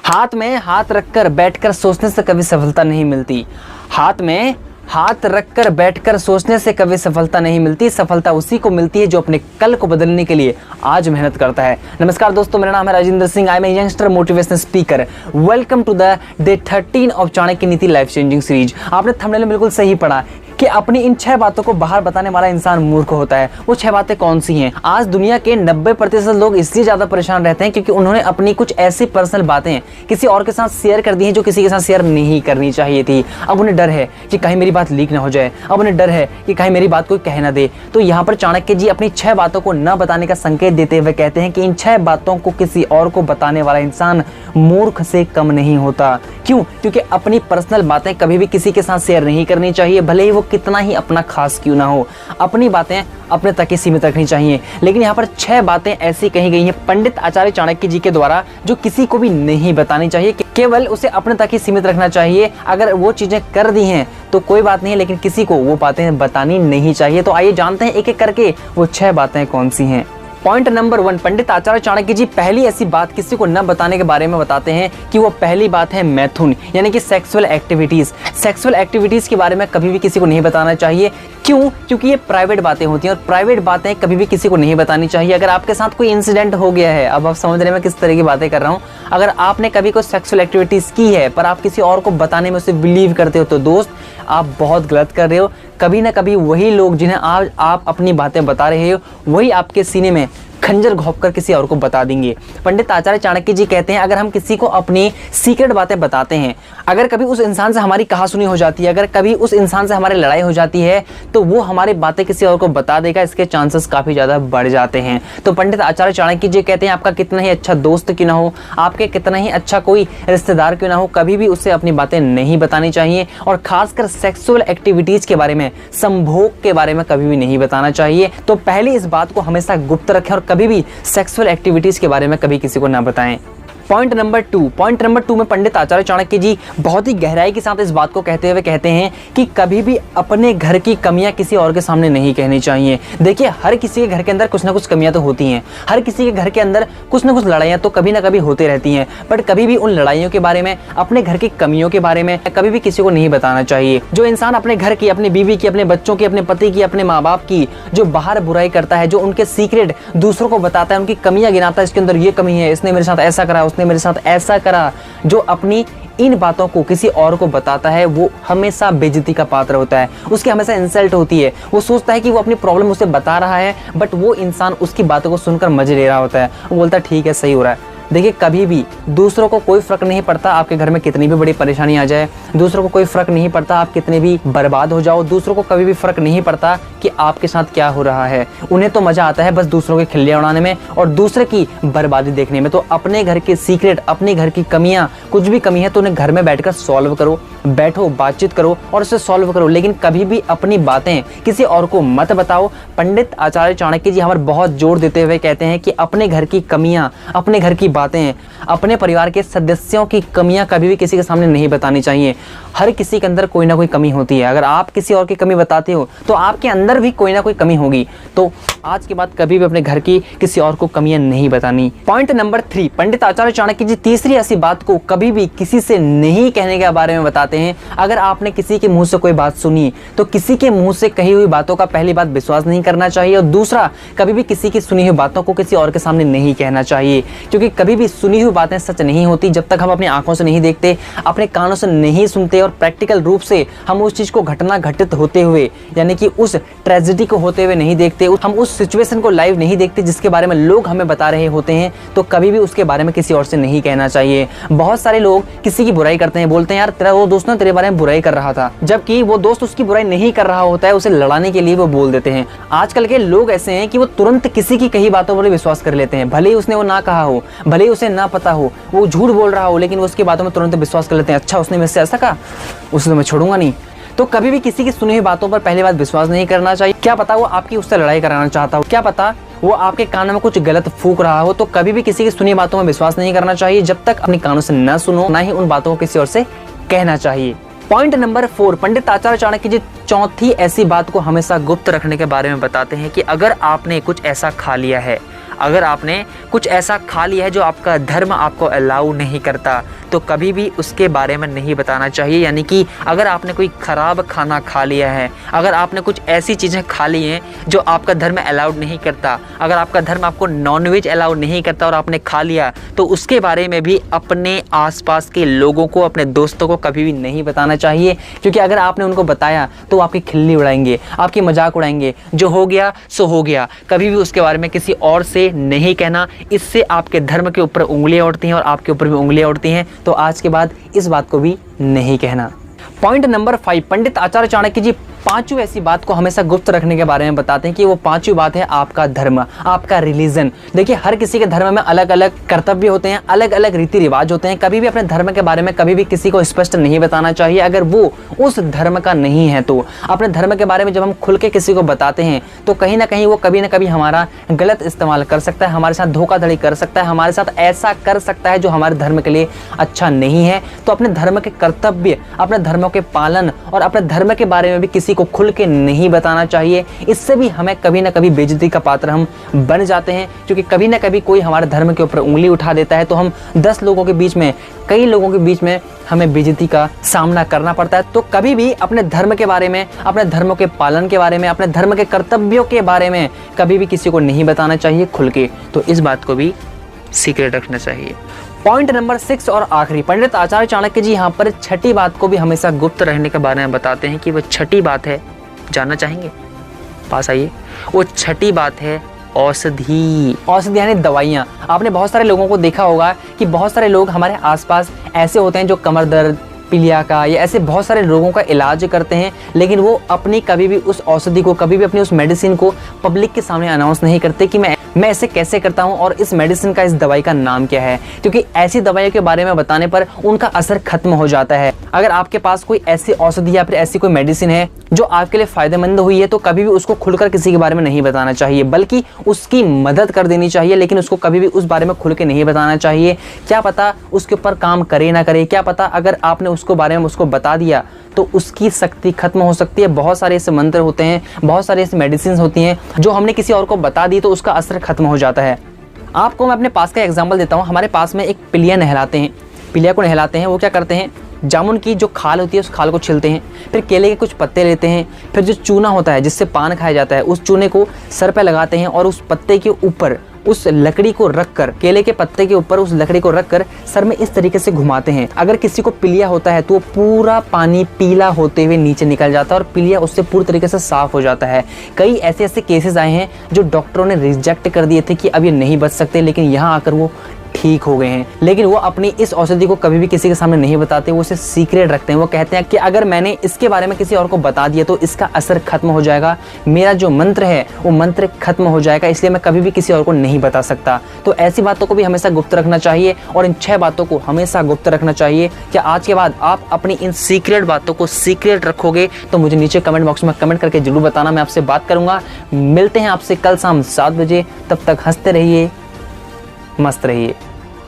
हाथ में हाथ रखकर बैठकर सोचने से कभी सफलता नहीं मिलती। हाथ में हाथ रखकर बैठकर सोचने से कभी सफलता नहीं मिलती। सफलता उसी को मिलती है जो अपने कल को बदलने के लिए आज मेहनत करता है। नमस्कार दोस्तों, मेरा नाम है Rajendra Singh. I am a youngster motivational speaker. Welcome to the day 13 of Chanakya Niti life changing series. आपने थंबनेल में बिल्कुल सही पढ़ा कि अपनी इन 6 बातों को बाहर बताने वाला इंसान मूर्ख होता है। वो 6 बातें कौन सी हैं? आज दुनिया के 90% लोग इसलिए ज्यादा परेशान रहते हैं क्योंकि उन्होंने अपनी कुछ ऐसी पर्सनल बातें किसी और के साथ शेयर कर दी हैं जो किसी के साथ शेयर नहीं करनी चाहिए थी। अब उन्हें डर है कि कहीं मेरी बात लीक ना हो जाए, अब उन्हें डर है कि कहीं मेरी बात कोई कह ना दे। तो यहाँ पर चाणक्य जी अपनी 6 बातों को न बताने का संकेत देते हुए कहते हैं कि इन 6 बातों को किसी और को बताने वाला इंसान मूर्ख से कम नहीं होता। क्यों? क्योंकि अपनी पर्सनल बातें कभी भी किसी के साथ शेयर नहीं करनी चाहिए, भले ही वो कितना ही अपना खास क्यों ना हो। अपनी बातें अपने तक ही सीमित रखनी चाहिए। लेकिन यहाँ पर 6 बातें ऐसी कही गई हैं पंडित आचार्य चाणक्य जी के द्वारा जो किसी को भी नहीं बतानी चाहिए, केवल उसे अपने तक ही सीमित रखना चाहिए। अगर वो चीजें कर दी हैं तो कोई बात नहीं, लेकिन किसी को वो बातें बतानी नहीं चाहिए। तो आइए जानते हैं एक एक करके वो 6 बातें कौन सी हैं। पॉइंट नंबर 1, पंडित आचार्य चाणक्य जी पहली ऐसी बात किसी को न बताने के बारे में बताते हैं कि वो पहली बात है मैथुन, यानी कि सेक्सुअल एक्टिविटीज। सेक्सुअल एक्टिविटीज के बारे में कभी भी किसी को नहीं बताना चाहिए। क्यों? क्योंकि ये प्राइवेट बातें होती हैं और प्राइवेट बातें कभी भी किसी को नहीं बतानी चाहिए। अगर आपके साथ कोई इंसिडेंट हो गया है, अब आप समझ रहे हैं मैं किस तरह की बातें कर रहा हूँ। अगर आपने कभी कोई सेक्सुअल एक्टिविटीज की है पर आप किसी और को बताने में उसे बिलीव करते हो तो दोस्त आप बहुत गलत कर रहे हो। कभी ना कभी वही लोग जिन्हें आज आप अपनी बातें बता रहे हो वही आपके सीने में खंजर घोंपकर किसी और को बता देंगे। पंडित आचार्य चाणक्य जी कहते हैं अगर हम किसी को अपनी सीक्रेट बातें बताते हैं, अगर कभी उस इंसान से हमारी कहासुनी हो जाती है, अगर कभी उस इंसान से हमारी लड़ाई हो जाती है तो वो हमारी बातें किसी और को बता देगा। इसके चांसेस काफी ज्यादा बढ़ जाते हैं। तो पंडित आचार्य चाणक्य जी कहते हैं आपका कितना ही अच्छा दोस्त क्यों ना हो, आपके कितना ही अच्छा कोई रिश्तेदार क्यों ना हो, कभी भी उससे अपनी बातें नहीं बतानी चाहिए। और खासकर सेक्सुअल एक्टिविटीज के बारे में, संभोग के बारे में कभी भी नहीं बताना चाहिए। तो पहली इस बात को हमेशा गुप्त रखें और कभी भी सेक्सुअल एक्टिविटीज के बारे में कभी किसी को ना बताएं। पॉइंट नंबर 2 में पंडित आचार्य चाणक्य जी बहुत ही गहराई के साथ इस बात को कहते हुए कहते हैं कि कभी भी अपने घर की कमियां किसी और के सामने नहीं कहनी चाहिए। देखिए, हर किसी के घर के अंदर कुछ ना कुछ कमियां तो होती हैं, हर किसी के घर के अंदर कुछ ना कुछ लड़ाइयां तो कभी ना कभी होती रहती हैं, बट कभी भी उन लड़ाइयों के बारे में, अपने घर की कमियों के बारे में कभी भी किसी को नहीं बताना चाहिए। जो इंसान अपने घर की, अपनी बीवी की, अपने बच्चों की, अपने पति की, अपने माँ बाप की जो बाहर बुराई करता है, जो उनके सीक्रेट दूसरों को बताता है, उनकी कमियां गिनाता है, इसके अंदर ये कमी है, इसने मेरे साथ ऐसा करा, उसने मेरे साथ ऐसा करा, जो अपनी इन बातों को किसी और को बताता है वो हमेशा बेइज्जती का पात्र होता है। उसकी हमेशा इंसल्ट होती है। वो सोचता है कि वो अपनी प्रॉब्लम उसे बता रहा है, बट वो इंसान उसकी बातों को सुनकर मजे ले रहा होता है। वो बोलता है ठीक है, सही हो रहा है। देखिए, कभी भी दूसरों को कोई फर्क नहीं पड़ता आपके घर में कितनी भी बड़ी परेशानी आ जाए, दूसरों को कोई फर्क नहीं पड़ता आप कितने भी बर्बाद हो जाओ, दूसरों को कभी भी फर्क नहीं पड़ता कि आपके साथ क्या हो रहा है। उन्हें तो मजा आता है बस दूसरों के खिल्लियां उड़ाने में और दूसरे की बर्बादी देखने में। तो अपने घर के सीक्रेट, अपने घर की कमियां, कुछ भी कमी है तो उन्हें घर में बैठकर सॉल्व करो, बैठो, बातचीत करो और उसे सॉल्व करो। लेकिन कभी भी अपनी बातें किसी और को मत बताओ। पंडित आचार्य चाणक्य जी हमारे बहुत जोर देते हुए कहते हैं कि अपने घर की कमियां, अपने घर की बातें, अपने परिवार के सदस्यों की कमियां कभी भी किसी के सामने नहीं बतानी चाहिए। हर किसी के अंदर कोई ना कोई कमी होती है। अगर आप किसी और की कमी बताते हो तो आपके अंदर भी कोई ना कोई कमी होगी। तो आज के बाद कभी भी अपने घर की किसी और को कमियां नहीं बतानी। पॉइंट नंबर 3, पंडित आचार्य चाणक्य जी तीसरी ऐसी बात को कभी भी किसी से नहीं कहने के बारे में बताते हैं। अगर आपने किसी के मुंह से कोई बात सुनी तो किसी के मुंह से कही हुई बातों का पहली बात विश्वास नहीं करना चाहिए और दूसरा, कभी भी किसी की सुनी हुई बातों को किसी और के सामने नहीं कहना चाहिए। क्योंकि कभी भी सुनी हुई बातें सच नहीं होती जब तक हम अपनी आंखों से नहीं देखते, अपने कानों से नहीं सुनते और प्रैक्टिकल रूप से हम उस चीज को घटना घटित होते हुए, यानी कि उस ट्रेजेडी को होते हुए नहीं देखते, हम उस सिचुएशन को लाइव नहीं देखते जिसके बारे में लोग हमें बता रहे होते हैं। तो कभी भी उसके बारे में किसी और से नहीं कहना चाहिए। बहुत सारे लोग किसी की बुराई करते हैं, बोलते हैं यार तेरा वो दोस्त ना तेरे बारे में बुराई कर रहा था, जबकि वो दोस्त उसकी बुराई नहीं कर रहा होता है, उसे लड़ाने के लिए वो बोल देते हैं। आजकल के लोग ऐसे हैं कि वो तुरंत किसी की कही बातों पर विश्वास कर लेते हैं, भले ही उसने वो ना कहा हो, भले ही उसे ना पता हो, वो झूठ बोल रहा हो, लेकिन उसकी बातों में तुरंत विश्वास कर लेते हैं। अच्छा, उसने मुझसे ऐसा कहा, उसे तो मैं छोड़ूंगा नहीं। तो कभी भी किसी की सुनी हुई बातों पर पहली बात विश्वास नहीं करना चाहिए। क्या पता वो आपकी उससे लड़ाई कराना चाहता हो, क्या पता वो आपके कानों में कुछ गलत फूंक रहा हो। तो कभी भी किसी की सुनी बातों में विश्वास नहीं करना चाहिए जब तक अपने कानों से न सुनो, ना ही उन बातों को किसी और से कहना चाहिए। पॉइंट नंबर 4, पंडित आचार्य चाणक्य जी चौथी ऐसी बात को हमेशा गुप्त रखने के बारे में बताते हैं कि अगर आपने कुछ ऐसा खा लिया है, अगर आपने कुछ ऐसा खा लिया है जो आपका धर्म आपको अलाउ नहीं करता, तो कभी भी उसके बारे में नहीं बताना चाहिए। यानी कि अगर आपने कोई ख़राब खाना खा लिया है, अगर आपने कुछ ऐसी चीज़ें खा ली हैं जो आपका धर्म अलाउड नहीं करता, अगर आपका धर्म आपको नॉनवेज अलाउड नहीं करता और आपने खा लिया, तो उसके बारे में भी अपने आसपास के लोगों को, अपने दोस्तों को कभी भी नहीं बताना चाहिए। क्योंकि अगर आपने उनको बताया तो आपकी खिल्ली उड़ाएंगे, आपकी मजाक उड़ाएंगे। जो हो गया सो हो गया, कभी भी उसके बारे में किसी और से नहीं कहना। इससे आपके धर्म के ऊपर उंगलियां उठती हैं और आपके ऊपर भी उंगलियां उठती हैं। तो आज के बाद इस बात को भी नहीं कहना। पॉइंट नंबर 5, पंडित आचार्य चाणक्य जी पांचवी ऐसी बात को हमेशा गुप्त रखने के बारे में बताते हैं कि वो पांचवी बात है आपका धर्म, आपका रिलीजन। देखिए, हर किसी के धर्म में अलग अलग कर्तव्य होते हैं, अलग अलग रीति रिवाज होते हैं। कभी भी अपने धर्म के बारे में कभी भी किसी को स्पष्ट नहीं बताना चाहिए अगर वो उस धर्म का नहीं है। तो अपने धर्म के बारे में जब हम खुल के किसी को बताते हैं तो कहीं ना कहीं वो कभी ना कभी हमारा गलत इस्तेमाल कर सकता है, हमारे साथ धोखाधड़ी कर सकता है, हमारे साथ ऐसा कर सकता है जो हमारे धर्म के लिए अच्छा नहीं है। तो अपने धर्म के कर्तव्य, अपने धर्मों के पालन और अपने धर्म के बारे में भी किसी को खुल के नहीं बताना चाहिए। इससे भी हमें कभी ना कभी बेइज्जती का पात्र हम बन जाते हैं, क्योंकि कभी ना कभी कोई हमारे धर्म के ऊपर उंगली उठा देता है तो हम 10 लोगों के बीच में, कई लोगों के बीच में हमें बेइज्जती का सामना करना पड़ता है। तो कभी भी अपने धर्म के बारे में, अपने धर्मों के पालन के बारे में, अपने धर्म के कर्तव्यों के बारे में कभी भी किसी को नहीं बताना चाहिए खुल के। तो इस बात को भी सीक्रेट रखना चाहिए। पॉइंट नंबर 6 और आखिरी, पंडित आचार्य चाणक्य जी यहाँ पर छठी बात को भी हमेशा गुप्त रहने के बारे में बताते हैं कि वो छठी बात है, जानना चाहेंगे? पास आइए। वो छठी बात है औषधि। औषधि यानी दवाइयाँ। आपने बहुत सारे लोगों को देखा होगा कि बहुत सारे लोग हमारे आसपास ऐसे होते हैं जो कमर दर्द, पीलिया का या ऐसे बहुत सारे रोगों का इलाज करते हैं, लेकिन वो अपनी कभी भी उस औषधि को, कभी भी अपनी उस मेडिसिन को पब्लिक के सामने अनाउंस नहीं करते कि मैं ऐसे कैसे करता हूं और इस मेडिसिन का, इस दवाई का नाम क्या है। क्योंकि ऐसी दवाइयों के बारे में बताने पर उनका असर खत्म हो जाता है। अगर आपके पास कोई ऐसी औषधि या फिर ऐसी कोई मेडिसिन है जो आपके लिए फायदेमंद हुई है तो कभी भी उसको खुलकर किसी के बारे में नहीं बताना चाहिए, बल्कि उसकी मदद कर देनी चाहिए, लेकिन उसको कभी भी उस बारे में खुल के नहीं बताना चाहिए। क्या पता उसके ऊपर काम करे ना करे, क्या पता अगर आपने उसको बारे में उसको बता दिया तो उसकी शक्ति खत्म हो सकती है। बहुत सारे ऐसे मंत्र होते हैं, बहुत सारी ऐसी मेडिसिन होती हैं जो हमने किसी और को बता दी तो उसका असर खत्म हो जाता है। आपको मैं अपने पास का एग्जांपल देता हूँ। हमारे पास में एक पिलिया नहलाते हैं, पिलिया को नहलाते हैं। वो क्या करते हैं, जामुन की जो खाल होती है उस खाल को छीलते हैं, फिर केले के कुछ पत्ते लेते हैं, फिर जो चूना होता है जिससे पान खाया जाता है उस चूने को सर पे लगाते हैं और उस पत्ते के ऊपर उस लकड़ी को रखकर, केले के पत्ते के ऊपर उस लकड़ी को रखकर सर में इस तरीके से घुमाते हैं। अगर किसी को पीलिया होता है तो वो पूरा पानी पीला होते हुए नीचे निकल जाता है और पीलिया उससे पूरी तरीके से साफ हो जाता है। कई ऐसे केसेस आए हैं जो डॉक्टरों ने रिजेक्ट कर दिए थे कि अब ये नहीं बच सकते, लेकिन यहाँ आकर वो ठीक हो गए हैं। लेकिन वो अपनी इस औषधि को कभी भी किसी के सामने नहीं बताते, वो इसे सीक्रेट रखते हैं। वो कहते हैं कि अगर मैंने इसके बारे में किसी और को बता दिया तो इसका असर खत्म हो जाएगा, मेरा जो मंत्र है वो मंत्र खत्म हो जाएगा, इसलिए मैं कभी भी किसी और को नहीं बता सकता। तो ऐसी बातों को भी हमेशा गुप्त रखना चाहिए और इन 6 बातों को हमेशा गुप्त रखना चाहिए। क्या आज के बाद आप अपनी इन सीक्रेट बातों को सीक्रेट रखोगे? तो मुझे नीचे कमेंट बॉक्स में कमेंट करके जरूर बताना, मैं आपसे बात करूंगा। मिलते हैं आपसे कल शाम 7 बजे, तब तक हंसते रहिए, मस्त रहिए।